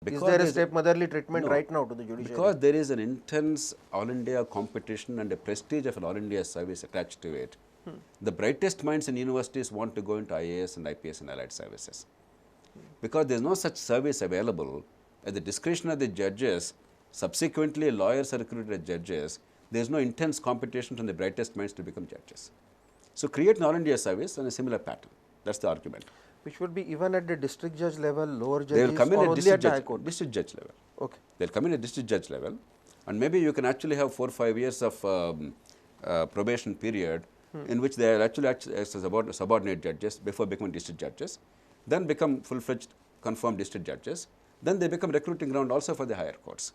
Is there a stepmotherly treatment right now to the judiciary? Because there is an intense All India competition and a prestige of an All India service attached to it. The brightest minds in universities want to go into IAS and IPS and allied services. Because there is no such service available, at the discretion of the judges, subsequently lawyers are recruited as judges, there is no intense competition from the brightest minds to become judges. So create an All India service on a similar pattern. That is the argument. Which would be even at the district judge level, lower They will judges, come in or at only district at the judge, high court? district judge level. Okay. They will come in at district judge level, and maybe you can actually have 4 or 5 years of probation period in which they are actually as subordinate judges before becoming district judges, then become full-fledged confirmed district judges, then they become recruiting ground also for the higher courts.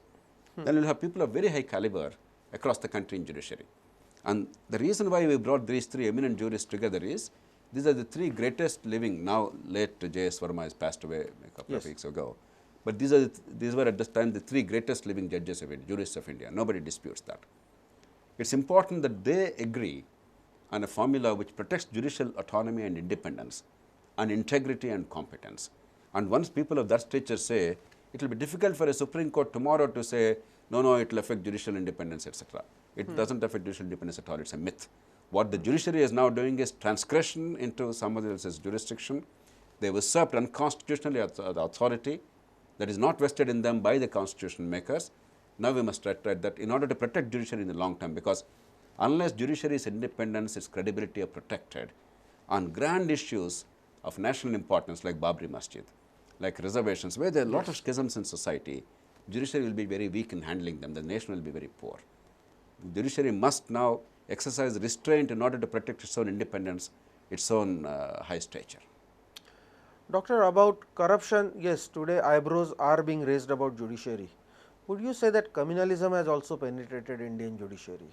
Then you will have people of very high caliber across the country in judiciary. And the reason why we brought these 3 eminent jurists together is, these are the 3 greatest living, now late J.S. Verma has passed away a couple of weeks ago, but these were at this time the 3 greatest living judges of India, jurists of India. Nobody disputes that. It's important that they agree on a formula which protects judicial autonomy and independence and integrity and competence. And once people of that stature say, it will be difficult for a Supreme Court tomorrow to say, no, it will affect judicial independence, etc. It doesn't affect judicial independence at all, it's a myth. What the judiciary is now doing is transgression into somebody else's jurisdiction. They have usurped unconstitutionally the authority that is not vested in them by the constitution makers. Now we must try that in order to protect judiciary in the long term, because unless judiciary's independence, its credibility are protected on grand issues of national importance like Babri Masjid, like reservations, where there are a lot of schisms in society, judiciary will be very weak in handling them, the nation will be very poor. Judiciary must now exercise restraint in order to protect its own independence, its own high stature. Doctor, about corruption, yes, today eyebrows are being raised about judiciary. Would you say that communalism has also penetrated Indian judiciary?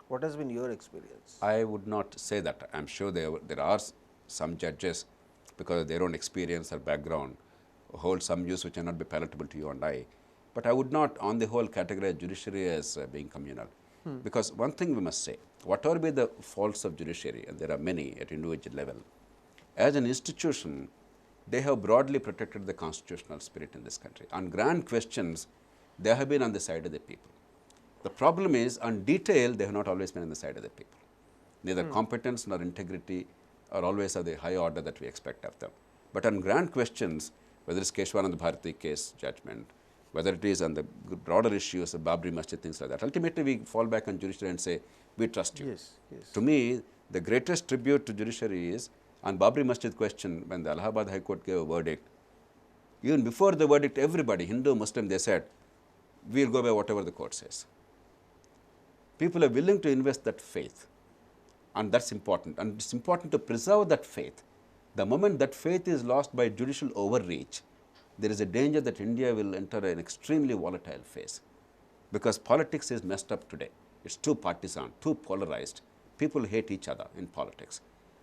What has been your experience? I would not say that. I am sure there are some judges, because of their own experience or background, hold some views which may not be palatable to you and I. But I would not, on the whole, categorize judiciary as being communal. Because one thing we must say, whatever be the faults of judiciary, and there are many at individual level, as an institution, they have broadly protected the constitutional spirit in this country. On grand questions, they have been on the side of the people. The problem is, on detail, they have not always been on the side of the people. Neither competence nor integrity are always of the high order that we expect of them. But on grand questions, whether it's Keshwanand Bharati case judgment, whether it is on the broader issues of Babri Masjid, things like that, ultimately we fall back on judiciary and say, we trust you. Yes, yes. To me, the greatest tribute to judiciary is, on Babri Masjid question, when the Allahabad High Court gave a verdict, even before the verdict, everybody, Hindu, Muslim, they said, we will go by whatever the court says. People are willing to invest that faith, and that's important. And it's important to preserve that faith. The moment that faith is lost by judicial overreach, there is a danger that India will enter an extremely volatile phase, because politics is messed up today. It's too partisan, too polarized. People hate each other in politics.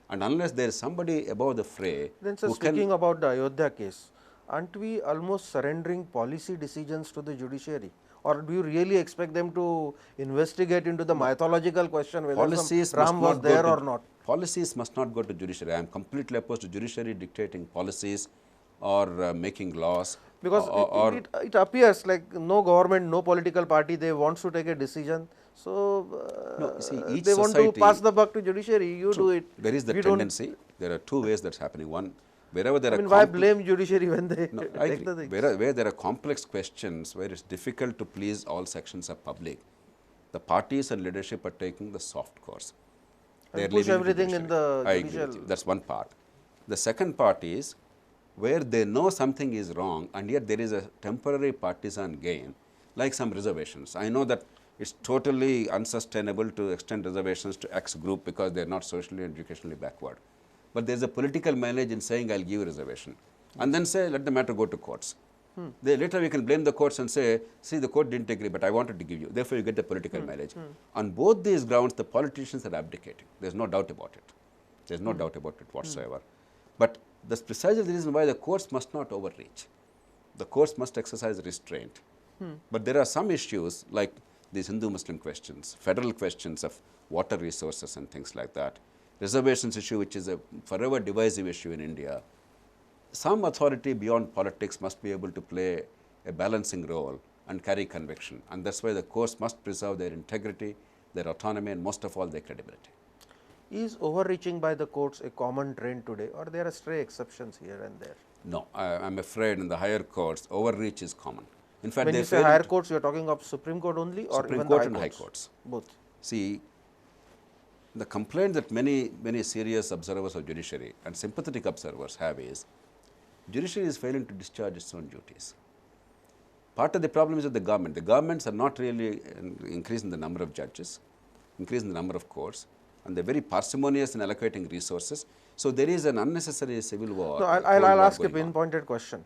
And unless there is somebody above the fray, then, sir, speaking about the Ayodhya case, aren't we almost surrendering policy decisions to the judiciary? Or do you really expect them to investigate into the mythological question whether some Ram was there or not? Policies must not go to judiciary. I am completely opposed to judiciary dictating policies or making laws. Because it appears like no government, no political party, they wants to take a decision. So, no, see, they want to pass the buck to judiciary, you true. do it. There is the tendency, there are 2 ways that's happening. One, wherever there are why blame judiciary when they no, take the things? Where there are complex questions, where it's difficult to please all sections of public, the parties and leadership are taking the soft course. They are push everything in the I agree with you. That's one part. The second part is where they know something is wrong and yet there is a temporary partisan gain, like some reservations. I know that it's totally unsustainable to extend reservations to X group because they are not socially and educationally backward. But there is a political mileage in saying I will give you reservation and then say let the matter go to courts. Later we can blame the courts and say, see, the court didn't agree, but I wanted to give you. Therefore, you get the political mileage. On both these grounds, the politicians are abdicating. There is no doubt about it. There is no doubt about it whatsoever. But that's precisely the reason why the courts must not overreach. The courts must exercise restraint. But there are some issues like these Hindu-Muslim questions, federal questions of water resources and things like that, reservations issue, which is a forever divisive issue in India. some authority beyond politics must be able to play a balancing role and carry conviction, and that's why the courts must preserve their integrity, their autonomy, and most of all their credibility. Is overreaching by the courts a common trend today, or there are stray exceptions here and there? No, I'm afraid in the higher courts, overreach is common. In fact, When they you say fail higher to courts, you are talking of Supreme Court only, or Supreme even Court the and high high courts? courts. Both. See, the complaint that many serious observers of judiciary and sympathetic observers have is judiciary is failing to discharge its own duties. Part of the problem is with the government. The governments are not really increasing the number of judges, increasing the number of courts, and they're very parsimonious in allocating resources. So there is an unnecessary civil war. No, I'll ask a pinpointed question.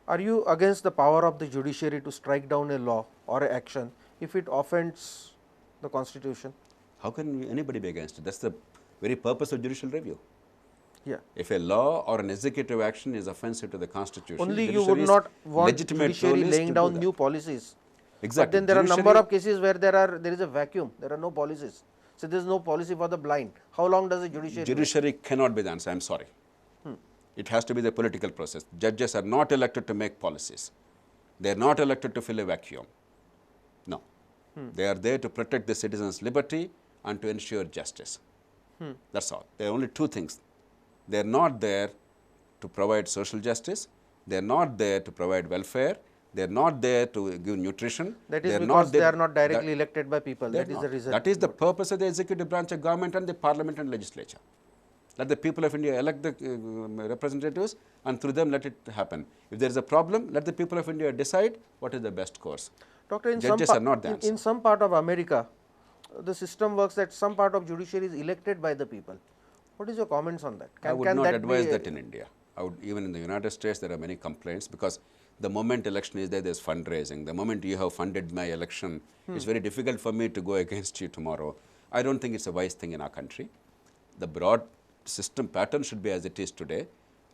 Are you against the power of the judiciary to strike down a law or an action if it offends the Constitution? How can anybody be against it? That's the very purpose of judicial review. Yeah. If a law or an executive action is offensive to the Constitution, Only you would not want judiciary laying down new policies. Exactly. But then there are a number of cases where there is a vacuum, there are no policies. So there is no policy for the blind. How long does the judiciary Judiciary cannot be the answer, I am sorry. It has to be the political process. Judges are not elected to make policies. They are not elected to fill a vacuum. No. They are there to protect the citizens' liberty and to ensure justice. That's all. There are only two things. They are not there to provide social justice. They are not there to provide welfare. They are not there to give nutrition. That is because they are not directly elected by people. That is the reason. That is the purpose of the executive branch of government and the parliament and legislature. Let the people of India elect the representatives, and through them let it happen. If there is a problem, let the people of India decide what is the best course. Doctor, Judges are not the answer. In some part of America, the system works that some part of judiciary is elected by the people. What is your comments on that? I would not advise that in India. Even in the United States, there are many complaints because the moment election is there, there is fundraising. The moment you have funded my election, it's very difficult for me to go against you tomorrow. I don't think it's a wise thing in our country. The broad system pattern should be as it is today.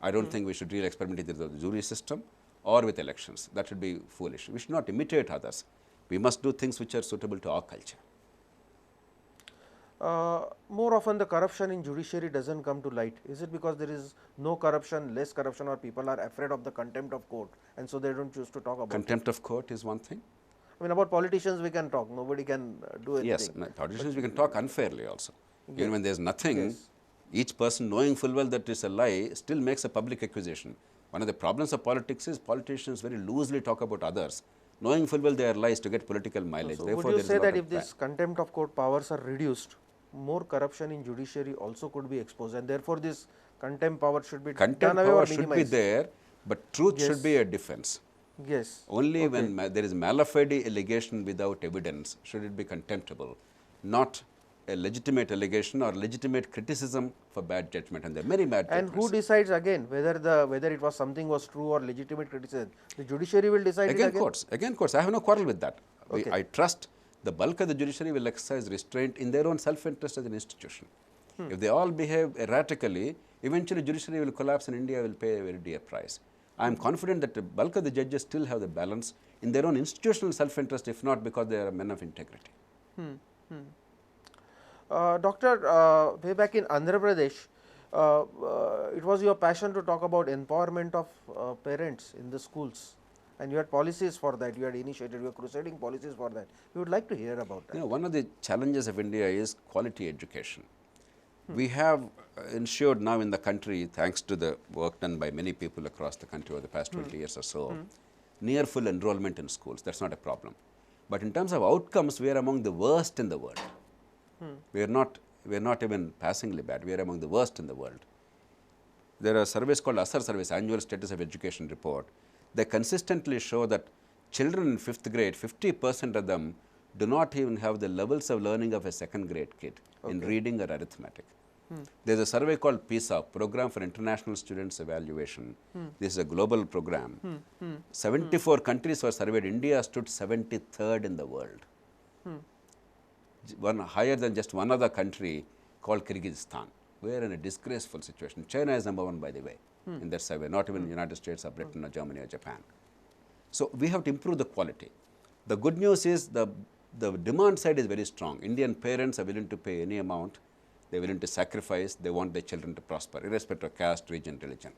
I don't think we should really experiment with the jury system or with elections. That should be foolish. We should not imitate others. We must do things which are suitable to our culture. More often the corruption in judiciary doesn't come to light. Is it because there is no corruption, less corruption, or people are afraid of the contempt of court and so they don't choose to talk about Contempt of court is one thing. I mean, about politicians we can talk, nobody can do anything. Yes, politicians we can talk unfairly also. Even when there is nothing, each person knowing full well that it's a lie still makes a public accusation. One of the problems of politics is politicians very loosely talk about others, knowing full well they are lies to get political mileage. So Therefore, would you say that if this contempt of court powers are reduced, more corruption in judiciary also could be exposed, and therefore this contempt power should be contempt done away power or should minimized? be there, but truth should be a defense. Yes. Only when there is mala fide allegation without evidence should it be contemptible, not a legitimate allegation or legitimate criticism for bad judgment, and there are many bad judgments. And who decides again whether it was something was true or legitimate criticism? The judiciary will decide again it again? courts. Again courts. I have no quarrel with that. I trust the bulk of the judiciary will exercise restraint in their own self-interest as an institution. If they all behave erratically, eventually judiciary will collapse and India will pay a very dear price. I am confident that the bulk of the judges still have the balance in their own institutional self-interest, if not because they are men of integrity. Doctor, way back in Andhra Pradesh, it was your passion to talk about empowerment of parents in the schools, and you had policies for that, you had initiated, you were crusading policies for that. We would like to hear about that. You know, one of the challenges of India is quality education. We have ensured now in the country, thanks to the work done by many people across the country over the past 20 years or so, near full enrollment in schools. That's not a problem. But in terms of outcomes, we are among the worst in the world. We are not even passingly bad. We are among the worst in the world. There are surveys called ASAR surveys, Annual Status of Education Report. They consistently show that children in 5th grade, 50% of them do not even have the levels of learning of a 2nd grade kid in reading or arithmetic. There is a survey called PISA, Program for International Students Evaluation. This is a global program. 74 countries were surveyed. India stood 73rd in the world. One higher than just one other country called Kyrgyzstan. We are in a disgraceful situation. China is number 1, by the way, in that survey, not even the United States or Britain or Germany or Japan. So we have to improve the quality. The good news is the demand side is very strong. Indian parents are willing to pay any amount. They are willing to sacrifice. They want their children to prosper, irrespective of caste, region, religion.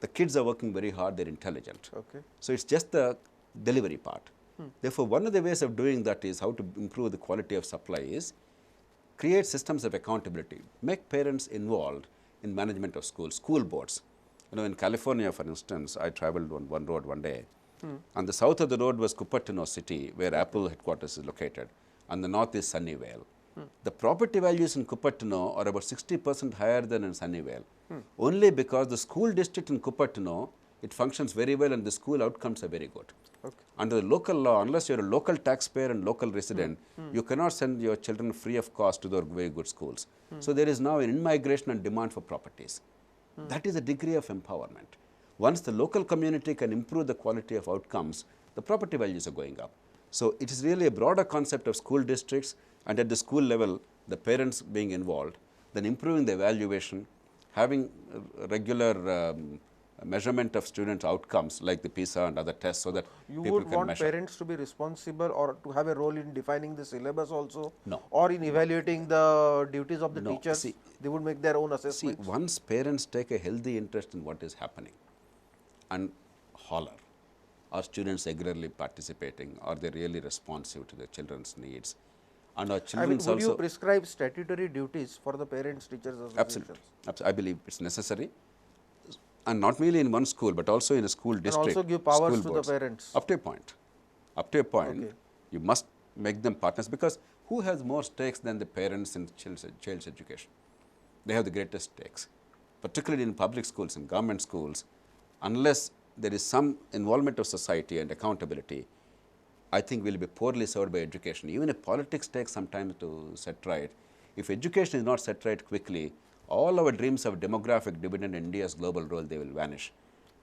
The kids are working very hard, they're intelligent. Okay. So it's just the delivery part. Therefore, one of the ways of doing that is how to improve the quality of supply is create systems of accountability, make parents involved in management of schools, school boards. You know, in California, for instance, I traveled on one road one day. On the south of the road was Cupertino city, where Apple headquarters is located. On the north is Sunnyvale. The property values in Cupertino are about 60% higher than in Sunnyvale. Only because the school district in Cupertino, it functions very well and the school outcomes are very good. Okay. Under the local law, unless you are a local taxpayer and local resident, you cannot send your children free of cost to the very good schools. So there is now an in-migration and demand for properties. That is a degree of empowerment. Once the local community can improve the quality of outcomes, the property values are going up. So it is really a broader concept of school districts, and at the school level, the parents being involved, then improving the evaluation, having regular measurement of student outcomes like the PISA and other tests, so that You people would can want measure. parents to be responsible or to have a role in defining the syllabus also? No. Or in evaluating the duties of the No. teachers? See, they would make their own See, assessments? once parents take a healthy interest in what is happening and holler, are students regularly participating, are they really responsive to their children's needs, and our I mean, children's would you also, prescribe statutory duties for the parents teachers associations? absolutely, I believe it's necessary, and not merely in one school, but also in a school And district, also give powers school to boards. the parents? Up to a point. Up to a point, Okay. you must make them partners, because who has more stakes than the parents in child's education? They have the greatest stakes, particularly in public schools and government schools. Unless there is some involvement of society and accountability, I think we'll be poorly served by education. Even if politics takes some time to set right, if education is not set right quickly, all our dreams of demographic dividend in India's global role, they will vanish,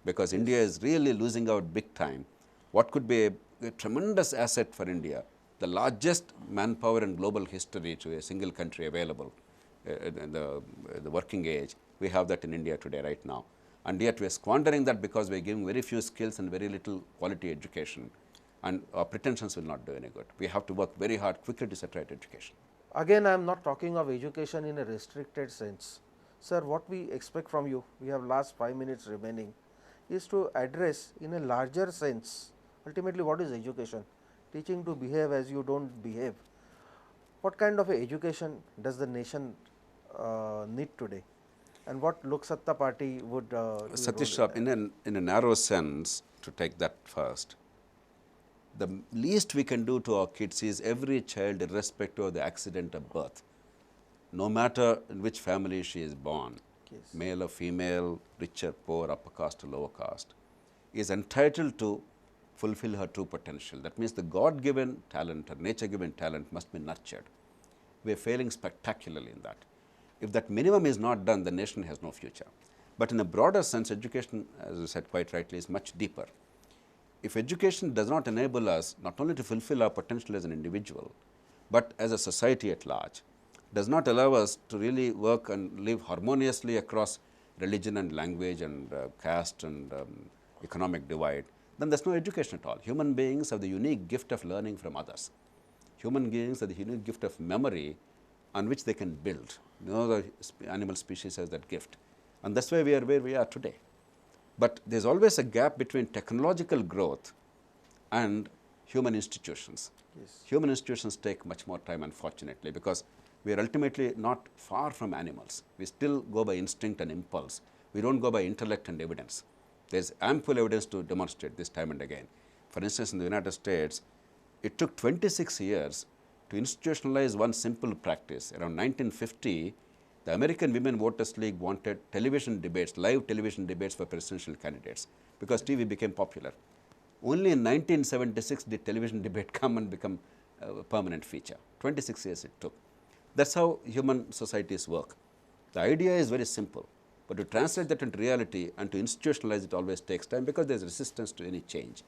because India is really losing out big time. What could be a tremendous asset for India, the largest manpower in global history to a single country available in the working age, we have that in India today right now. And yet we are squandering that because we are giving very few skills and very little quality education, and our pretensions will not do any good. We have to work very hard quickly to set right education. Again, I am not talking of education in a restricted sense. Sir, what we expect from you, we have last 5 minutes remaining, is to address in a larger sense, ultimately what is education? Teaching to behave as you don't behave. What kind of a education does the nation need today? And what Lok Satta party would do a role Satish, in a narrow sense, to take that first, the least we can do to our kids is every child, irrespective of the accident of birth, no matter in which family she is born, Yes. male or female, rich or poor, upper caste or lower caste, is entitled to fulfill her true potential. That means the God-given talent or nature-given talent must be nurtured. We are failing spectacularly in that. If that minimum is not done, the nation has no future. But in a broader sense, education, as you said quite rightly, is much deeper. If education does not enable us not only to fulfill our potential as an individual, but as a society at large, does not allow us to really work and live harmoniously across religion and language and caste and economic divide, then there is no education at all. Human beings have the unique gift of learning from others. Human beings have the unique gift of memory on which they can build. No other animal species has that gift. And that's why we are where we are today. But there is always a gap between technological growth and human institutions. Yes. Human institutions take much more time, unfortunately, because we are ultimately not far from animals. We still go by instinct and impulse. We don't go by intellect and evidence. There is ample evidence to demonstrate this time and again. For instance, in the United States, it took 26 years to institutionalize one simple practice. Around 1950, the American Women Voters League wanted television debates, live television debates for presidential candidates, because TV became popular. Only in 1976 did television debate come and become a permanent feature. 26 years it took. That's how human societies work. The idea is very simple, but to translate that into reality and to institutionalize it always takes time, because there is resistance to any change.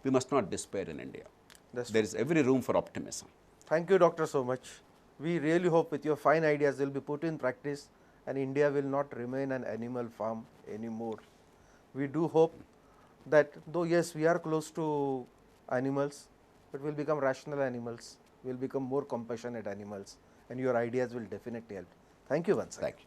We must not despair in India. There is every room for optimism. Thank you, Doctor, so much. We really hope with your fine ideas they will be put in practice and India will not remain an animal farm anymore. We do hope that though yes, we are close to animals, but we will become rational animals, we will become more compassionate animals, and your ideas will definitely help. Thank you once again. Thank you.